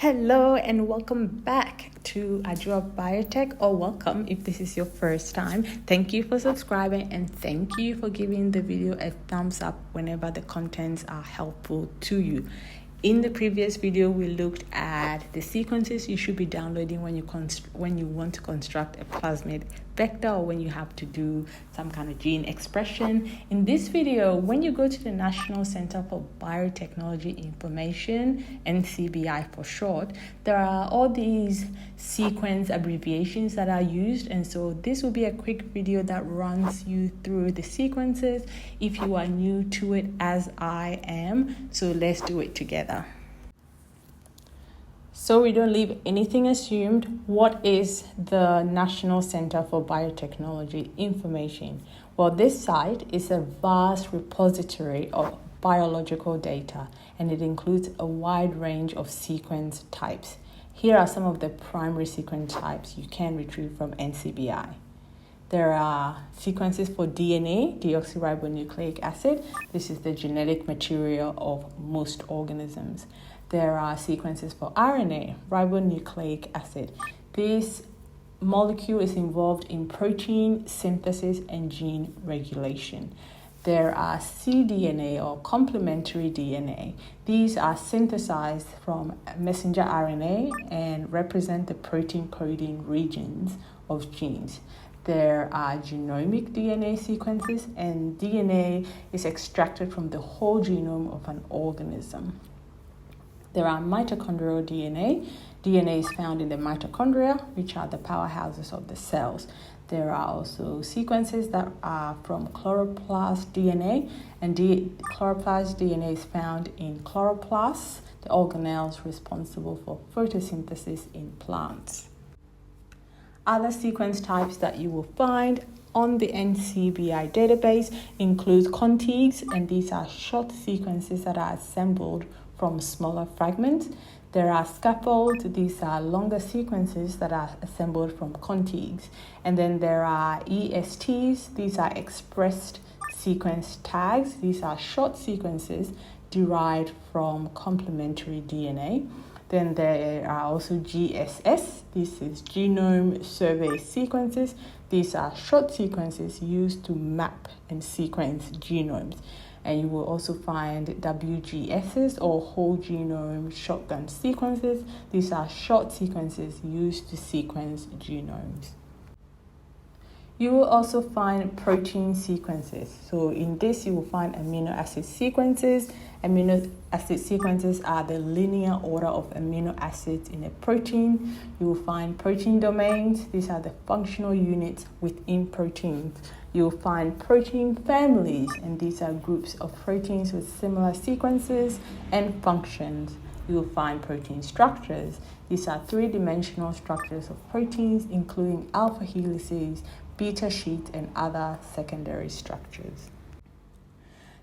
Hello and welcome back to Adwoa Biotech, or welcome if this is your first time. Thank you for subscribing and thank you for giving the video a thumbs up whenever the contents are helpful to you. In the previous video, we looked at the sequences you should be downloading when you want to construct a plasmid vector or when you have to do some kind of gene expression. In this video, when you go to the National Center for Biotechnology Information, NCBI for short, there are all these sequence abbreviations that are used, and so this will be a quick video that runs you through the sequences if you are new to it, as I am. So let's do it together. So we don't leave anything assumed. What is the National Center for Biotechnology Information? Well, this site is a vast repository of biological data, and it includes a wide range of sequence types. Here are some of the primary sequence types you can retrieve from NCBI. There are sequences for DNA, deoxyribonucleic acid. This is the genetic material of most organisms. There are sequences for RNA, ribonucleic acid. This molecule is involved in protein synthesis and gene regulation. There are cDNA, or complementary DNA. These are synthesized from messenger RNA and represent the protein coding regions of genes. There are genomic DNA sequences, and DNA is extracted from the whole genome of an organism. There are mitochondrial DNA. DNA is found in the mitochondria, which are the powerhouses of the cells. There are also sequences that are from chloroplast DNA, and chloroplast DNA is found in chloroplasts, the organelles responsible for photosynthesis in plants. Other sequence types that you will find on the NCBI database include contigs, and these are short sequences that are assembled from smaller fragments. There are scaffolds. These are longer sequences that are assembled from contigs. And then there are ESTs. These are expressed sequence tags. These are short sequences derived from complementary DNA. Then there are also GSS. This is genome survey sequences. These are short sequences used to map and sequence genomes. And you will also find WGSs, or whole genome shotgun sequences. These are short sequences used to sequence genomes. You will also find protein sequences. So in this, you will find amino acid sequences. Amino acid sequences are the linear order of amino acids in a protein. You will find protein domains. These are the functional units within proteins. You will find protein families, and these are groups of proteins with similar sequences and functions. You will find protein structures. These are three-dimensional structures of proteins, including alpha helices, beta sheets, and other secondary structures.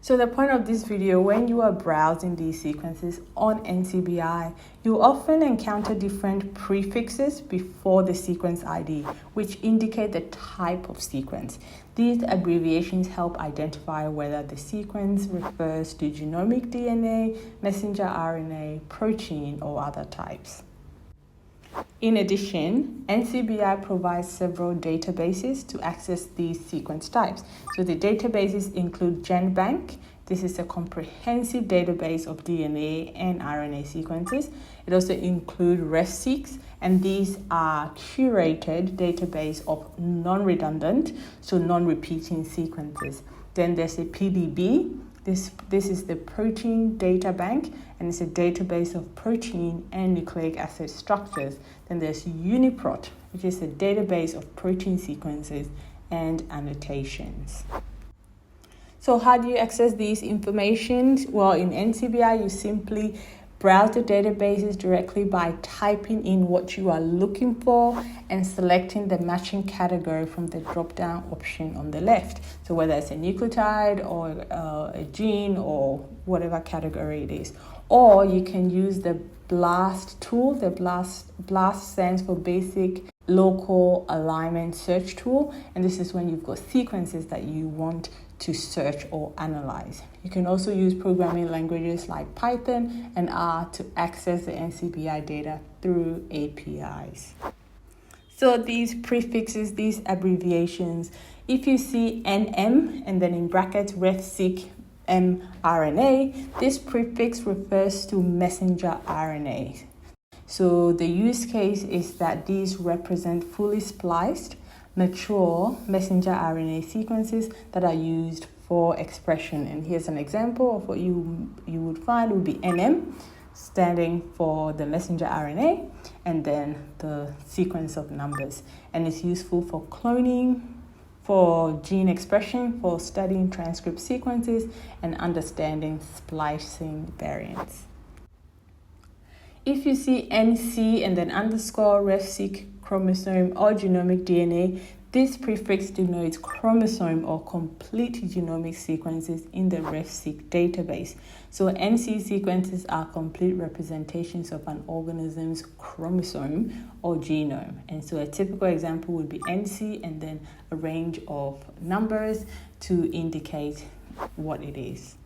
So the point of this video, when you are browsing these sequences on NCBI, you often encounter different prefixes before the sequence ID, which indicate the type of sequence. These abbreviations help identify whether the sequence refers to genomic DNA, messenger RNA, protein, or other types. In addition, NCBI provides several databases to access these sequence types. So the databases include GenBank. This is a comprehensive database of DNA and RNA sequences. It also includes RefSeq, and these are curated database of non-redundant, so non-repeating sequences. Then there's a PDB. This is the Protein Data Bank, and it's a database of protein and nucleic acid structures. Then there's UniProt, which is a database of protein sequences and annotations. So how do you access these information? Well, in NCBI, you simply browse the databases directly by typing in what you are looking for and selecting the matching category from the drop-down option on the left. So whether it's a nucleotide or a gene or whatever category it is. Or you can use the BLAST tool. The BLAST stands for Basic Local Alignment Search Tool. And this is when you've got sequences that you want to search or analyze. You can also use programming languages like Python and R to access the NCBI data through APIs. So these prefixes, these abbreviations, if you see NM and then in brackets RefSeq mRNA, this prefix refers to messenger RNA. So the use case is that these represent fully spliced, mature messenger RNA sequences that are used for expression. And here's an example of what you would find would be NM, standing for the messenger RNA, and then the sequence of numbers. And it's useful for cloning, for gene expression, for studying transcript sequences, and understanding splicing variants. If you see NC and then underscore RefSeq chromosome or genomic DNA, this prefix denotes chromosome or complete genomic sequences in the RefSeq database. So NC sequences are complete representations of an organism's chromosome or genome. And so a typical example would be NC and then a range of numbers to indicate what it is.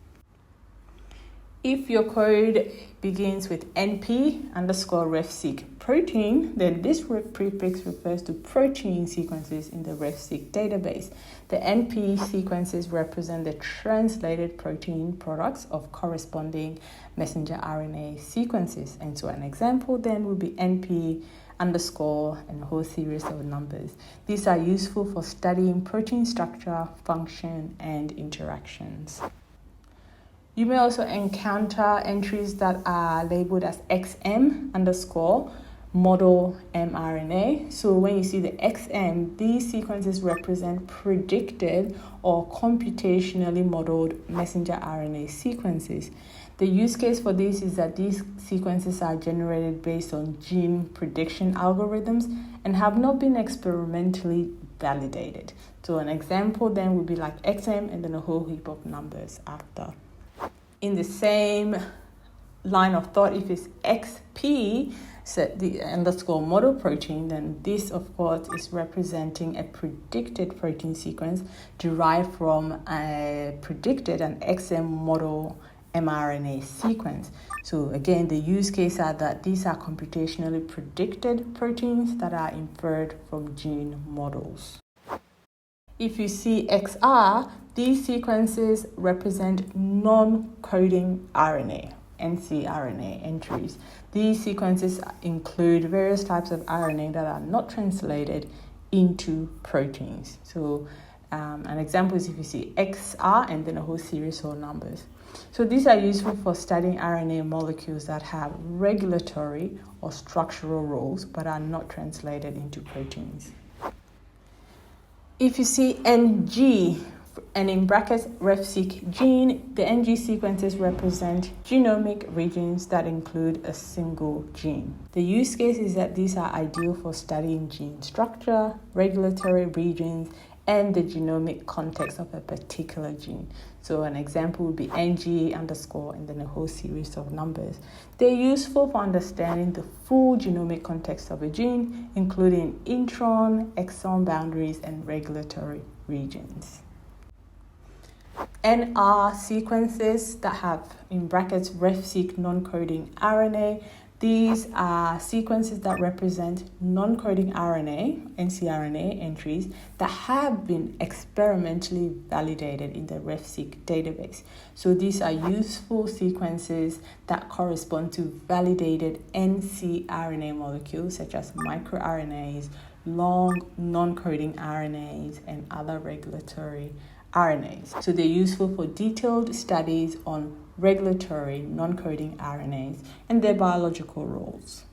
If your code begins with NP underscore RefSeq protein, then this prefix refers to protein sequences in the RefSeq database. The NP sequences represent the translated protein products of corresponding messenger RNA sequences. And so an example then would be NP underscore and a whole series of numbers. These are useful for studying protein structure, function, and interactions. You may also encounter entries that are labeled as XM underscore model mRNA. So when you see the XM, these sequences represent predicted or computationally modeled messenger RNA sequences. The use case for this is that these sequences are generated based on gene prediction algorithms and have not been experimentally validated. So an example then would be like XM and then a whole heap of numbers after. In the same line of thought, if it's XP, so the underscore model protein, then this, of course, is representing a predicted protein sequence derived from a predicted an XM model mRNA sequence. So again, the use case are that these are computationally predicted proteins that are inferred from gene models. If you see XR, these sequences represent non-coding RNA, ncRNA entries. These sequences include various types of RNA that are not translated into proteins. So an example is if you see XR and then a whole series of numbers. So these are useful for studying RNA molecules that have regulatory or structural roles but are not translated into proteins. If you see NG and in brackets RefSeq gene, the NG sequences represent genomic regions that include a single gene. The use case is that these are ideal for studying gene structure, regulatory regions, and the genomic context of a particular gene. So an example would be NG underscore and then a whole series of numbers. They're useful for understanding the full genomic context of a gene, including intron, exon boundaries, and regulatory regions. NR sequences that have in brackets RefSeq non-coding RNA. These are sequences that represent non-coding RNA, ncRNA entries that have been experimentally validated in the RefSeq database. So these are useful sequences that correspond to validated ncRNA molecules such as microRNAs, long non-coding RNAs, and other regulatory RNAs. So they're useful for detailed studies on regulatory non-coding RNAs and their biological roles.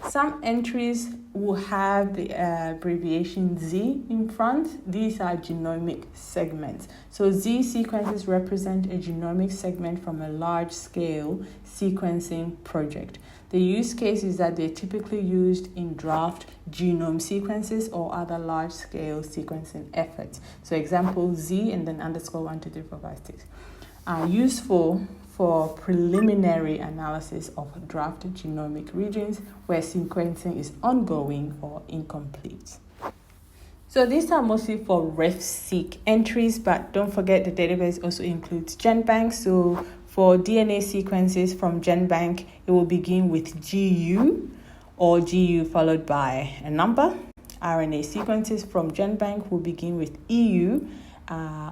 Some entries will have the abbreviation Z in front. These are genomic segments. So Z sequences represent a genomic segment from a large-scale sequencing project. The use case is that they're typically used in draft genome sequences or other large-scale sequencing efforts. So example Z and then underscore 1, 2, 3, 4, 5, 6 are useful for preliminary analysis of draft genomic regions where sequencing is ongoing or incomplete. So these are mostly for RefSeq entries, but don't forget the database also includes GenBank. So for DNA sequences from GenBank, it will begin with GU or GU followed by a number. RNA sequences from GenBank will begin with EU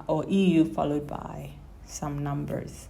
or EU followed by some numbers.